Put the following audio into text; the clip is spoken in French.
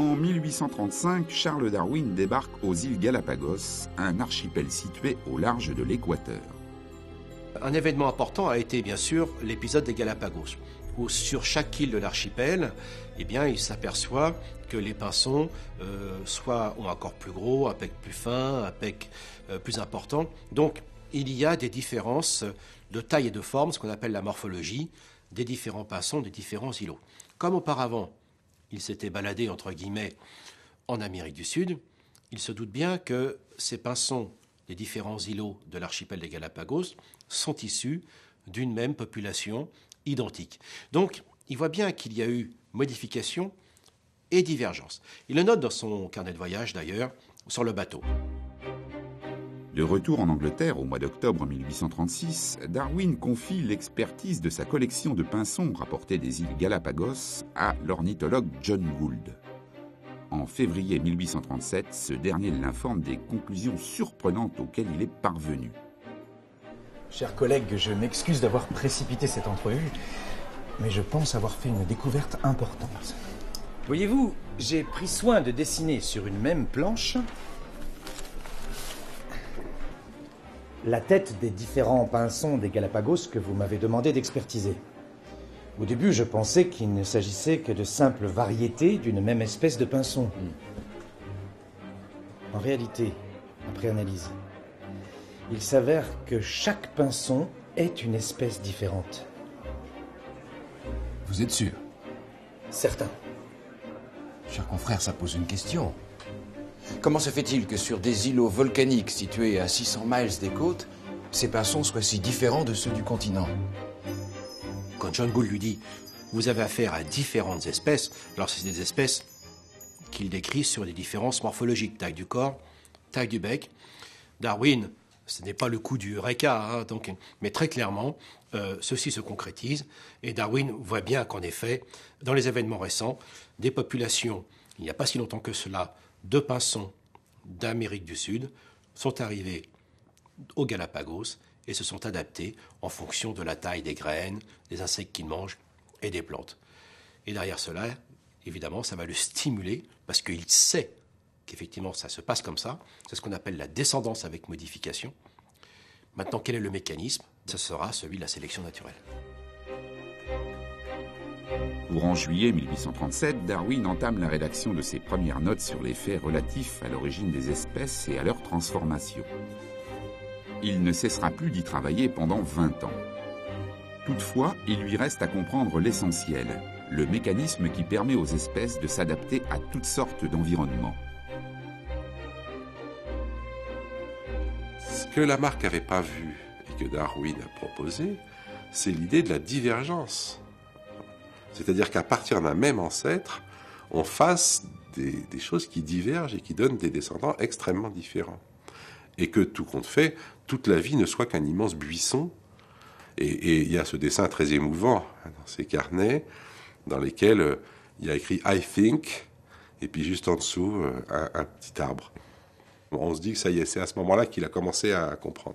En 1835, Charles Darwin débarque aux îles Galapagos, un archipel situé au large de l'équateur. Un événement important a été bien sûr l'épisode des Galapagos, où sur chaque île de l'archipel, eh bien, il s'aperçoit que les pinsons soit ont un corps plus gros, un bec plus fin, un bec plus important. Donc il y a des différences de taille et de forme, ce qu'on appelle la morphologie, des différents pinsons des différents îlots. Comme auparavant, il s'était baladé, entre guillemets, en Amérique du Sud, il se doute bien que ces pinsons des différents îlots de l'archipel des Galapagos sont issus d'une même population identique. Donc, il voit bien qu'il y a eu modification et divergence. Il le note dans son carnet de voyage, d'ailleurs, sur le bateau. De retour en Angleterre au mois d'octobre 1836, Darwin confie l'expertise de sa collection de pinsons rapportés des îles Galapagos à l'ornithologue John Gould. En février 1837, ce dernier l'informe des conclusions surprenantes auxquelles il est parvenu. Chers collègues, je m'excuse d'avoir précipité cette entrevue, mais je pense avoir fait une découverte importante. Voyez-vous, j'ai pris soin de dessiner sur une même planche la tête des différents pinsons des Galapagos que vous m'avez demandé d'expertiser. Au début, je pensais qu'il ne s'agissait que de simples variétés d'une même espèce de pinson. En réalité, après analyse, il s'avère que chaque pinson est une espèce différente. Vous êtes sûr? Certain. Cher confrère, ça pose une question. Comment se fait-il que sur des îlots volcaniques situés à 600 miles des côtes, ces pinsons soient si différents de ceux du continent? Quand John Gould lui dit « Vous avez affaire à différentes espèces », alors c'est des espèces qu'il décrit sur des différences morphologiques, taille du corps, taille du bec. Darwin, ce n'est pas le coup du Eureka, mais très clairement, ceci se concrétise. Et Darwin voit bien qu'en effet, dans les événements récents, des populations, il n'y a pas si longtemps que cela, de pinsons d'Amérique du Sud sont arrivés aux Galapagos et se sont adaptés en fonction de la taille des graines, des insectes qu'ils mangent et des plantes. Et derrière cela, évidemment, ça va le stimuler parce qu'il sait qu'effectivement ça se passe comme ça. C'est ce qu'on appelle la descendance avec modification. Maintenant, quel est le mécanisme? Ce sera celui de la sélection naturelle. Courant juillet 1837, Darwin entame la rédaction de ses premières notes sur les faits relatifs à l'origine des espèces et à leur transformation. Il ne cessera plus d'y travailler pendant 20 ans. Toutefois, il lui reste à comprendre l'essentiel, le mécanisme qui permet aux espèces de s'adapter à toutes sortes d'environnements. Ce que Lamarck n'avait pas vu et que Darwin a proposé, c'est l'idée de la divergence. C'est-à-dire qu'à partir d'un même ancêtre, on fasse des choses qui divergent et qui donnent des descendants extrêmement différents. Et que tout compte fait, toute la vie ne soit qu'un immense buisson. Et il y a ce dessin très émouvant dans ces carnets, dans lesquels il y a écrit « I think », et puis juste en dessous, un petit arbre. Bon, on se dit que ça y est, c'est à ce moment-là qu'il a commencé à comprendre.